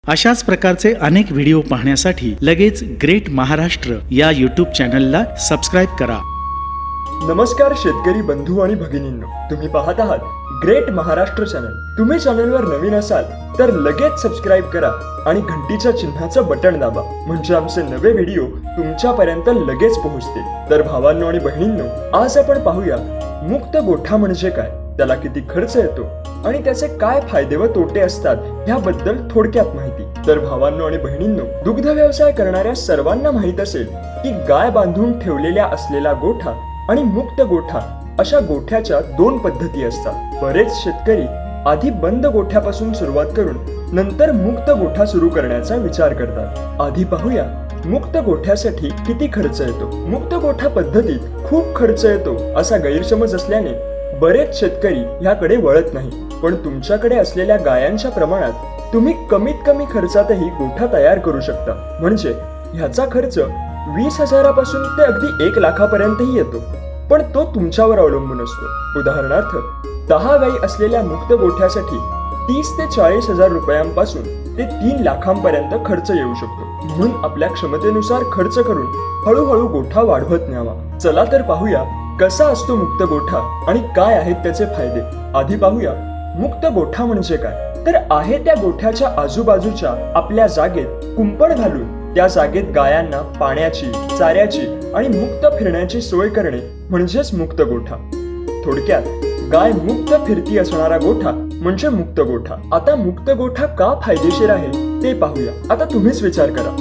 अशाच प्रकारचे अनेक व्हिडिओ पाहण्यासाठी लगेच ग्रेट महाराष्ट्र या यूट्यूब चॅनलला सबस्क्राईब करा. नमस्कार शेतकरी बंधू आणि भगिनींनो, तुम्ही पाहत आहात ग्रेट महाराष्ट्र चॅनल. तुम्ही चॅनलवर नवीन असाल तर लगेच सबस्क्राईब करा आणि घंटीच्या चिन्हाचं बटन दाबा, म्हणजे आमचे नवे व्हिडिओ तुमच्यापर्यंत लगेच पोहोचतील. तर भावांनो आणि बहिणींनो, आज आपण पाहूया मुक्त गोठा म्हणजे काय, त्याला किती खर्च येतो आणि त्याचे काय फायदे व तोटे असतात याबद्दल थोडक्यात माहिती. तर भावांनो आणि बहिणींनो, दुग्ध व्यवसाय करणाऱ्या सर्वांना माहित असेल की गाय बांधून ठेवलेल्या असलेला गोठा आणि मुक्त गोठा अशा गोठ्याच्या दोन पद्धती असतात. बरेच शेतकरी आधी बंद गोठ्यापासून सुरुवात करून नंतर मुक्त गोठा सुरू करण्याचा विचार करतात. आधी पाहूया मुक्त गोठ्यासाठी किती खर्च येतो. मुक्त गोठा पद्धतीत खूप खर्च येतो असा गैरसमज असल्याने बरेच शेतकरी याकडे वळत नाही. पण तुमच्याकडे असलेल्या गायांच्या प्रमाणात तुम्ही कमीत कमी खर्चातही गोठा तयार करू शकता. म्हणजे ह्याचा खर्च 20,000 पासून ते अगदी 1 लाखापर्यंतही येतो, पण तो तुमच्यावर अवलंबून असतो. उदाहरणार्थ 10 गायी असलेल्या मुक्त गोठ्यासाठी 30 ते 40,000 रुपयांपासून ते 3 लाखांपर्यंत खर्च येऊ शकतो. म्हणून आपल्या क्षमतेनुसार खर्च करून हळूहळू गोठा वाढवत न्यावा. चला तर पाहूया कसा असतो मुक्त गोठा आणि काय आहेत त्याचे फायदे. आधी पाहूया मुक्त गोठा म्हणजे काय. तर आहे त्या गोठ्याच्या आजूबाजूच्या आपल्या जागेत कुंपण घालून त्या जागेत गायांना पाण्याची, चाऱ्याची आणि मुक्त फिरण्याची सोय करणे म्हणजेच मुक्त गोठा. थोडक्यात गाय मुक्त फिरती असणारा गोठा म्हणजे मुक्त गोठा. आता मुक्त गोठा का फायदेशीर आहे ते पाहूया. आता तुम्हीच विचार करा,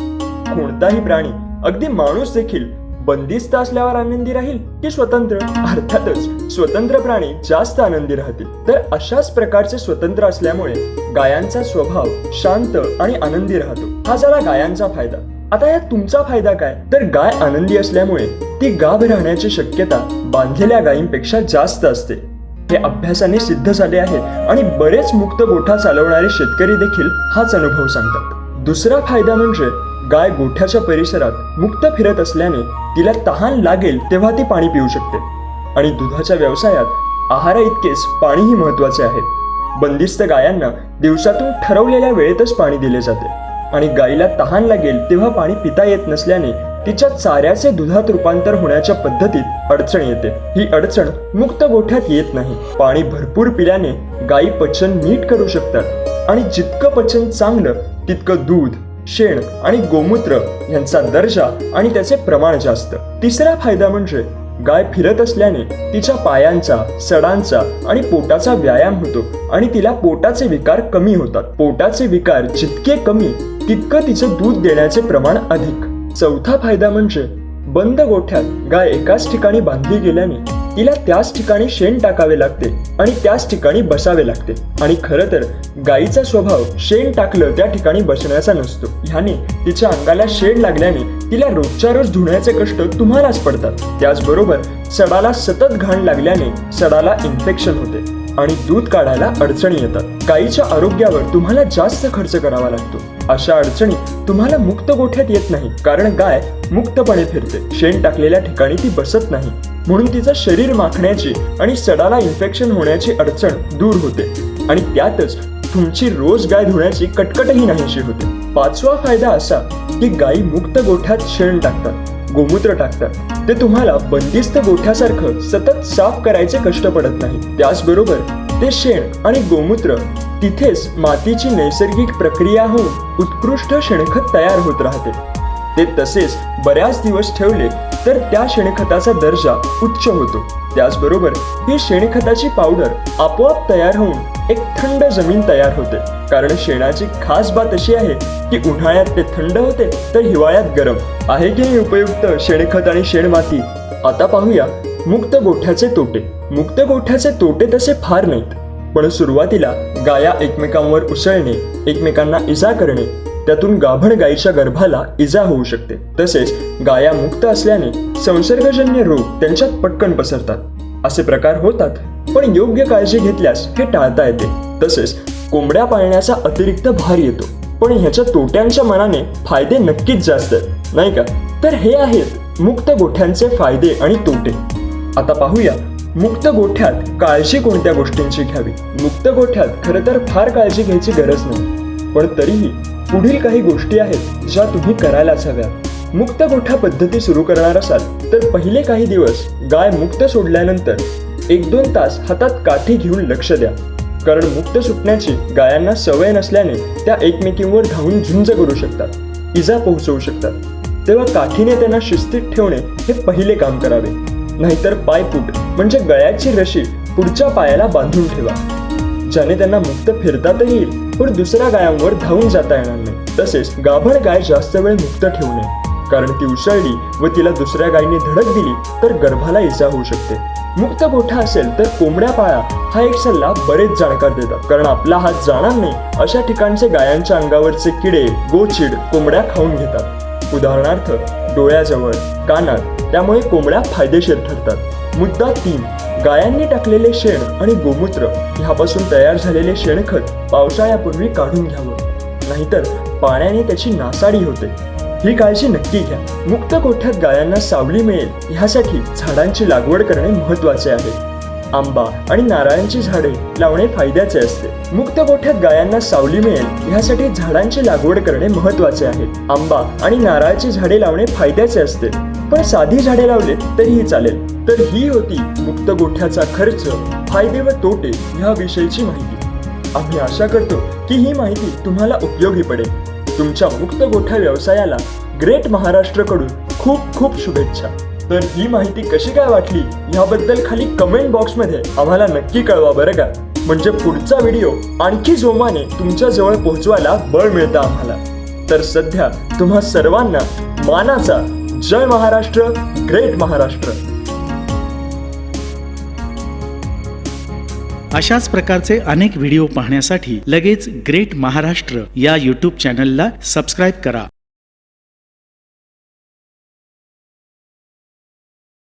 कोणताही प्राणी, अगदी माणूस देखील बंदिस्त असल्यावर आनंदी राहील की स्वतंत्र? अर्थातच स्वतंत्र प्राणी जास्त आनंदी राहतील. तर अशाच प्रकारचे स्वतंत्र असल्यामुळे गायांचा स्वभाव शांत आणि आनंदी राहतो. हा झाला गायांचा फायदा. आता यात तुमचा फायदा काय? तर गाय आनंदी असल्यामुळे ती गाभ राहण्याची शक्यता बांधलेल्या गायींपेक्षा जास्त असते. हे अभ्यासाने सिद्ध झाले आहे आणि बरेच मुक्त गोठा चालवणारे शेतकरी देखील हाच अनुभव सांगतात. दुसरा फायदा म्हणजे गाय गोठ्याच्या परिसरात मुक्त फिरत असल्याने तिला तहान लागेल तेव्हा ती पाणी पिऊ शकते. आणि दुधाच्या व्यवसायात आहारा इतकेच पाणीही महत्वाचे आहे. बंदिस्त गायांना दिवसातून ठरवलेल्या वेळेतच पाणी दिले जाते आणि गायीला तहान लागेल तेव्हा पाणी पिता येत नसल्याने तिच्या चाऱ्याचे दुधात रूपांतर होण्याच्या पद्धतीत अडचण येते. ही अडचण मुक्त गोठ्यात येत नाही. पाणी भरपूर पिल्याने गायी पचन नीट करू शकतात आणि जितकं पचन चांगलं तितकं दूध, शेण आणि गोमूत्र यांचा दर्जा आणि त्याचे प्रमाण जास्त. तिसरा फायदा म्हणजे गाय फिरत असल्याने तिच्या पायांचा, सडांचा आणि पोटाचा व्यायाम होतो आणि तिला पोटाचे विकार कमी होतात. पोटाचे विकार जितके कमी तितकं तिचं दूध देण्याचे प्रमाण अधिक. चौथा फायदा म्हणजे बंद गोठ्यात गाय एकाच ठिकाणी बांधली गेल्याने तिला त्याच ठिकाणी शेण टाकावे लागते आणि त्याच ठिकाणी बसावे लागते. आणि खरं तर गायीचा स्वभाव शेण टाकलं त्या ठिकाणी बसण्याचा नसतो. ह्याने तिच्या अंगाला शेण लागल्याने तिला रोजच्या रोज धुण्याचे कष्ट तुम्हालाच पडतात. त्याचबरोबर सडाला सतत घाण लागल्याने सडाला इन्फेक्शन होते आणि दूध काढायला अडचणी येतात. गायीच्या आरोग्यावर तुम्हाला जास्त खर्च करावा लागतो. अशा अडचणी तुम्हाला मुक्त गोठ्यात येत नाही, कारण गाय मुक्तपणे फिरते. शेण टाकलेल्या ठिकाणी ती बसत नाही, म्हणून तिचं शरीर माखण्याची आणि सडाला इन्फेक्शन होण्याची अडचण दूर होते आणि त्यातच तुमची रोज गाय धुण्याची कटकटही नाहीशी होते. पाचवा फायदा असा की गायी मुक्त गोठ्यात शेण टाकतात, गोमूत्र टाकतात. ते तुम्हाला बंदिस्त गोठ्यासारखं सतत साफ करायचे कष्ट पडत नाही. त्याचबरोबर ते शेण आणि गोमूत्र तिथेच मातीची नैसर्गिक प्रक्रिया होऊन उत्कृष्ट शेणखत तयार होत राहते. ते तसेच बऱ्याच दिवस ठेवले तर त्या शेणखताचा दर्जा उच्च होतो. त्याचबरोबर ही शेणखताची पावडर आपोआप तयार होऊन एक थंड जमीन तयार होते, कारण शेणाची खास बात अशी आहे की उन्हाळ्यात ते थंड होते तर हिवाळ्यात गरम. आहे की नाही उपयुक्त शेणखत आणि शेणमाती? आता पाहूया मुक्त गोठ्याचे तोटे. मुक्त गोठ्याचे तोटे तसे फार नाहीत, पण सुरुवातीला गाया एकमेकांवर उसळणे, एकमेकांना इजा करणे, त्यातून गाभण गायीच्या गर्भाला इजा होऊ शकते. तसेच गाया मुक्त असल्याने संसर्गजन्य रोग त्यांच्यात पटकन पसरतात. असे प्रकार होतात, पण योग्य काळजी घेतल्यास हे टाळता येते. तसेच कोंबड्या पाळण्याचा अतिरिक्त भार येतो, पण ह्याच्या तोट्यांच्या मानाने फायदे नक्कीच जास्त आहेत, नाही का? तर हे आहेत मुक्त गोठ्यांचे फायदे आणि तोटे. आता पाहूया मुक्त गोठ्यात काळजी कोणत्या गोष्टींची घ्यावी. मुक्त गोठ्यात खरं तर फार काळजी घ्यायची गरज नाही, पण तरीही पुढील काही गोष्टी आहेत ज्या तुम्ही करायलाच हव्यात. मुक्त गोठा पद्धती सुरू करणार असाल तर पहिले काही दिवस गाय मुक्त सोडल्यानंतर 1-2 तास हातात काठी घेऊन लक्ष द्या. कारण मुक्त सुटण्याची गायांना सवय नसल्याने त्या एकमेकींवर धावून झुंज करू शकतात, इजा पोहोचवू शकतात. तेव्हा काठीने त्यांना शिस्तीत ठेवणे हे पहिले काम करावे. नाहीतर पायपूट म्हणजे गळ्याची रशी पुढच्या पायाला बांधून ठेवा, ज्याने त्यांना मुक्त फिरताही येईल पण दुसऱ्या गायांवर धावून जाता येणार नाही. तसेच गाभण गाय जास्त वेळ मुक्त ठेवू नये, कारण ती उसळली व तिला दुसऱ्या गायीने धडक दिली तर गर्भाला इजा होऊ शकते. मुक्त गोठा असेल तर कोंबड्या पाळा हा एक सल्ला बरेच जाणकार देतात, कारण आपला हात जाणार नाही अशा ठिकाणचे गायांच्या अंगावरचे किडे, गोचीड कोंबड्या खाऊन घेतात. उदाहरणार्थ डोळ्याजवळ, कानात, त्यामुळे कोंबड्या फायदेशीर ठरतात. मुद्दा 3, गायांनी टाकलेले शेण आणि गोमूत्र ह्यापासून तयार झालेले शेणखत पावसाळ्यापूर्वी काढून घ्यावं, नाहीतर पाण्याने त्याची नासाडी होते. ही काळजी नक्की घ्या. मुक्त गोठ्यात गायांना सावली मिळेल ह्यासाठी झाडांची लागवड करणे महत्त्वाचे आहे. आंबा आणि नारळांची झाडे लावणे फायद्याचे असते. मुक्त गोठ्यात गायांना सावली मिळेल ह्यासाठी झाडांची लागवड करणे महत्त्वाचे आहे. आंबा आणि नारळाची झाडे लावणे फायद्याचे असते, पण साधी झाडे लावले तरीही चालेल. तर ही होती मुक्त गोठ्याचा खर्च, फायदे व तोटे ह्याविषयीची माहिती. आम्ही आशा करतो की ही माहिती तुम्हाला उपयोगी पडेल. तुमच्या मुक्त गोठा व्यवसायाला ग्रेट महाराष्ट्रकडून खूप खूप शुभेच्छा. तर ही माहिती कशी काय वाटली याबद्दल खाली कमेंट बॉक्समध्ये आम्हाला नक्की कळवा बरं का. म्हणजे पुढचा व्हिडिओ आणखी जोमाने तुमच्या जवळ पोहोचवायला बळ मिळतं आम्हाला. तर सध्या तुम्हा सर्वांना मानाचा जय महाराष्ट्र, ग्रेट महाराष्ट्र. अशाच प्रकारचे अनेक व्हिडिओ पाहण्यासाठी लगेच ग्रेट महाराष्ट्र या यूट्यूब चॅनलला सबस्क्राईब करा.